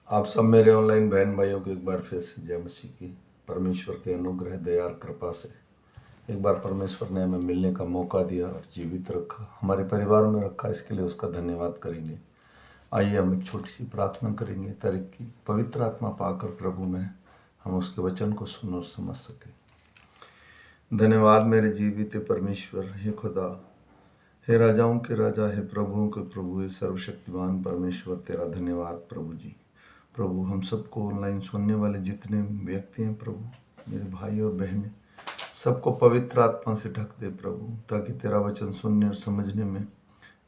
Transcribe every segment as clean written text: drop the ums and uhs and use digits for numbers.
आप सब मेरे ऑनलाइन बहन भाइयों को एक बार फिर से जय मसीह की। परमेश्वर के अनुग्रह दया और कृपा से एक बार परमेश्वर ने हमें मिलने का मौका दिया और जीवित रखा, हमारे परिवार में रखा, इसके लिए उसका धन्यवाद करेंगे। आइए हम एक छोटी सी प्रार्थना करेंगे ताकि पवित्र आत्मा पाकर प्रभु में हम उसके वचन को सुन और समझ सकें। धन्यवाद मेरे जीवित परमेश्वर, हे खुदा, हे राजाओं के राजा, हे प्रभुओं के प्रभु, हे सर्वशक्तिमान परमेश्वर, तेरा धन्यवाद प्रभु जी। प्रभु हम सबको ऑनलाइन सुनने वाले जितने व्यक्ति हैं प्रभु, मेरे भाई और बहनें, सबको पवित्र आत्मा से ढक दे प्रभु, ताकि तेरा वचन सुनने और समझने में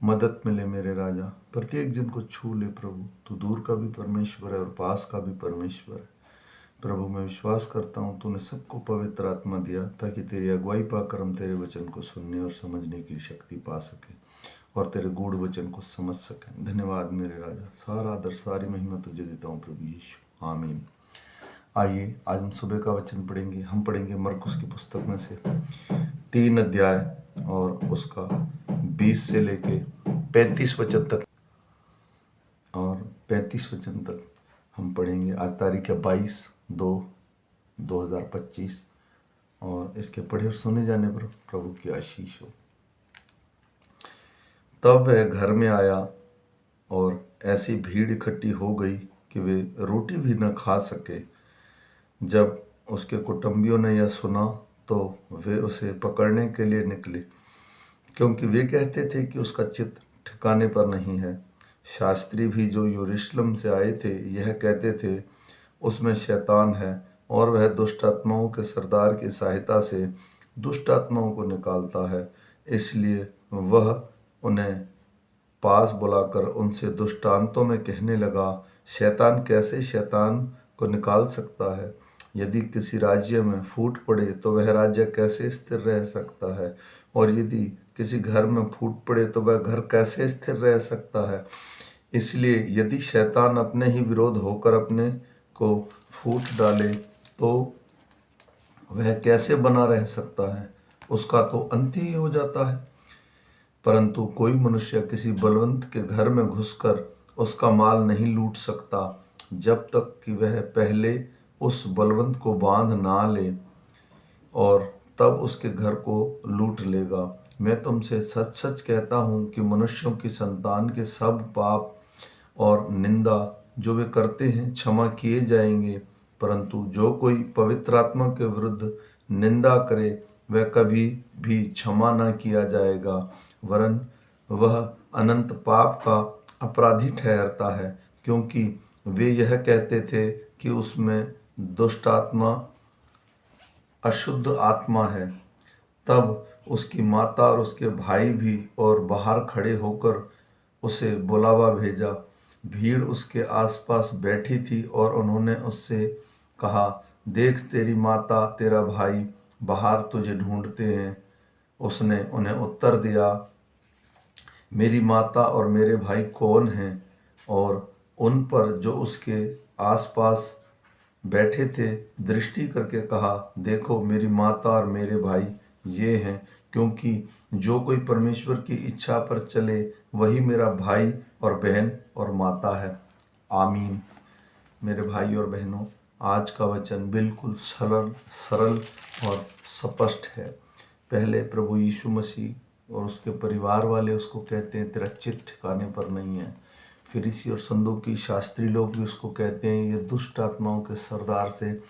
मदद मिले मेरे राजा। प्रत्येक जन को छू ले प्रभु, तू दूर का भी परमेश्वर है और पास का भी परमेश्वर है प्रभु। मैं विश्वास करता हूँ तूने सबको पवित्र आत्मा दिया ताकि तेरी अगुवाई पाकर हम तेरे वचन को सुनने और समझने की शक्ति पा सकें और तेरे गूढ़ वचन को समझ सकें। धन्यवाद मेरे राजा, सारा आदर सारी महिमा तुझे देता हूँ प्रभु यीशु, आमीन। आइए आज हम सुबह का वचन पढ़ेंगे। हम पढ़ेंगे मरकुस की पुस्तक में से 3 अध्याय और उसका 20 से लेके 35 वचन तक, और 35 वचन तक हम पढ़ेंगे। आज तारीख है 22/2/2025 और इसके पढ़े और सुने जाने पर प्रभु की आशीष हो। तब वह घर में आया और ऐसी भीड़ इकट्ठी हो गई कि वे रोटी भी न खा सके। जब उसके कुटुंबियों ने यह सुना तो वे उसे पकड़ने के लिए निकले, क्योंकि वे कहते थे कि उसका चित्त ठिकाने पर नहीं है। शास्त्री भी जो यरूशलेम से आए थे यह कहते थे उसमें शैतान है और वह दुष्ट आत्माओं के सरदार की सहायता से दुष्ट आत्माओं को निकालता है। इसलिए वह उन्हें पास बुलाकर उनसे दृष्टांतों में कहने लगा, शैतान कैसे शैतान को निकाल सकता है? यदि किसी राज्य में फूट पड़े तो वह राज्य कैसे स्थिर रह सकता है? और यदि किसी घर में फूट पड़े तो वह घर कैसे स्थिर रह सकता है? इसलिए यदि शैतान अपने ही विरोध होकर अपने को फूट डाले तो वह कैसे बना रह सकता है? उसका तो अंत ही हो जाता है। परंतु कोई मनुष्य किसी बलवंत के घर में घुसकर उसका माल नहीं लूट सकता जब तक कि वह पहले उस बलवंत को बांध ना ले, और तब उसके घर को लूट लेगा। मैं तुमसे सच सच कहता हूँ कि मनुष्यों की संतान के सब पाप और निंदा जो वे करते हैं क्षमा किए जाएंगे, परंतु जो कोई पवित्र आत्मा के विरुद्ध निंदा करे वह कभी भी क्षमा न किया जाएगा, वरन वह अनंत पाप का अपराधी ठहरता है। क्योंकि वे यह कहते थे कि उसमें दुष्ट आत्मा अशुद्ध आत्मा है। तब उसकी माता और उसके भाई भी और बाहर खड़े होकर उसे बुलावा भेजा। भीड़ उसके आसपास बैठी थी और उन्होंने उससे कहा, देख तेरी माता तेरा भाई बाहर तुझे ढूंढते हैं। उसने उन्हें उत्तर दिया, मेरी माता और मेरे भाई कौन हैं? और उन पर जो उसके आसपास बैठे थे दृष्टि करके कहा, देखो मेरी माता और मेरे भाई ये हैं। क्योंकि जो कोई परमेश्वर की इच्छा पर चले वही मेरा भाई और बहन और माता है। आमीन। मेरे भाई और बहनों, आज का वचन बिल्कुल सरल और स्पष्ट है। पहले प्रभु यीशु मसीह और उसके परिवार वाले उसको कहते हैं तेरा चित्त ठिकाने पर नहीं है। फरीसी और सदूकी शास्त्री लोग भी उसको कहते हैं ये दुष्ट आत्माओं के सरदार से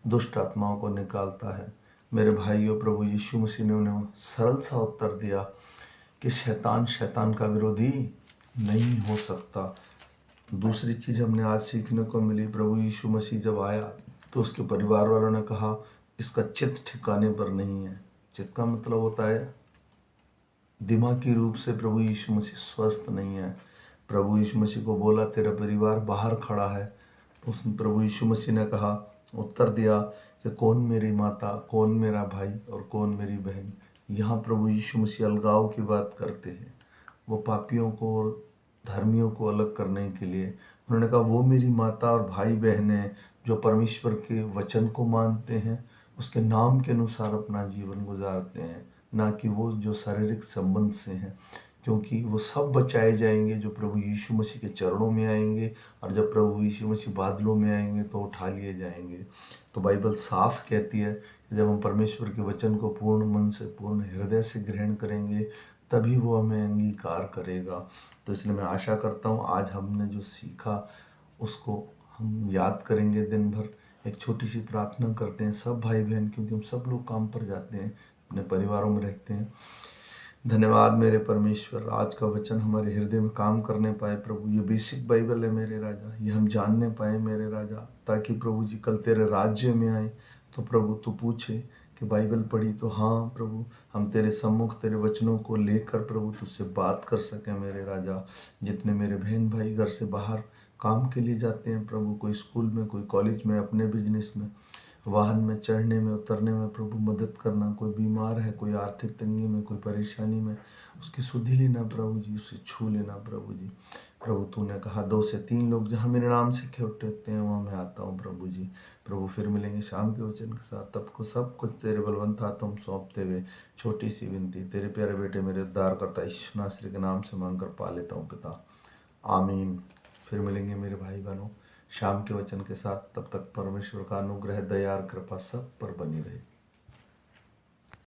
दुष्ट आत्माओं को निकालता है। मेरे भाइयों, प्रभु यीशु मसीह ने उन्हें सरल सा उत्तर दिया कि शैतान शैतान का विरोधी नहीं हो सकता। दूसरी चीज़ हमने आज सीखने को मिली, प्रभु यीशु मसीह जब आया तो उसके परिवार वालों ने कहा इसका चित्त ठिकाने पर नहीं है। चित्त का मतलब होता है दिमागी रूप से प्रभु यीशु मसीह स्वस्थ नहीं है। प्रभु यीशु मसीह को बोला तेरा परिवार बाहर खड़ा है। उस प्रभु यीशु मसीह ने कहा, उत्तर दिया कि कौन मेरी माता, कौन मेरा भाई और कौन मेरी बहन। यहाँ प्रभु यीशु मसीह अलगाव की बात करते हैं। वो पापियों को और धर्मियों को अलग करने के लिए उन्होंने कहा वो मेरी माता और भाई बहन हैं जो परमेश्वर के वचन को मानते हैं, उसके नाम के अनुसार अपना जीवन गुजारते हैं, ना कि वो जो शारीरिक संबंध से हैं। क्योंकि वो सब बचाए जाएंगे जो प्रभु यीशु मसीह के चरणों में आएंगे, और जब प्रभु यीशु मसीह बादलों में आएंगे तो उठा लिए जाएंगे। तो बाइबल साफ कहती है कि जब हम परमेश्वर के वचन को पूर्ण मन से, पूर्ण हृदय से ग्रहण करेंगे, तभी वो हमें अंगीकार करेगा। तो इसलिए मैं आशा करता हूँ आज हमने जो सीखा उसको हम याद करेंगे दिन भर। एक छोटी सी प्रार्थना करते हैं सब भाई बहन, क्योंकि हम सब लोग काम पर जाते हैं, अपने परिवारों में रहते हैं। धन्यवाद मेरे परमेश्वर, आज का वचन हमारे हृदय में काम करने पाए प्रभु। ये बेसिक बाइबल है मेरे राजा, ये हम जानने पाए मेरे राजा, ताकि प्रभु जी कल तेरे राज्य में आए तो प्रभु तू पूछे कि बाइबल पढ़ी तो हाँ प्रभु, हम तेरे सम्मुख तेरे वचनों को लेकर प्रभु तुझसे बात कर सकें मेरे राजा। जितने मेरे बहन भाई घर से बाहर काम के लिए जाते हैं प्रभु, कोई स्कूल में, कोई कॉलेज में, अपने बिजनेस में, वाहन में चढ़ने में उतरने में प्रभु मदद करना। कोई बीमार है, कोई आर्थिक तंगी में, कोई परेशानी में, उसकी सुधि लेना प्रभु जी, उसे छू लेना प्रभु जी। प्रभु तूने कहा 2 से 3 लोग जहाँ मेरे नाम से इकट्ठे होते हैं वहाँ मैं आता हूँ प्रभु जी। प्रभु फिर मिलेंगे शाम के वचन के साथ, तब को सब कुछ तेरे बलवंत हाथों में सौंपते हुए छोटी सी विनती तेरे प्यारे बेटे मेरे उद्धार करता यीशु नासरी के नाम से मांग कर पा लेता हूँ पिता, आमीन। फिर मिलेंगे मेरे भाई बहनों शाम के वचन के साथ, तब तक परमेश्वर का अनुग्रह, दया और कृपा सब पर बनी रहे।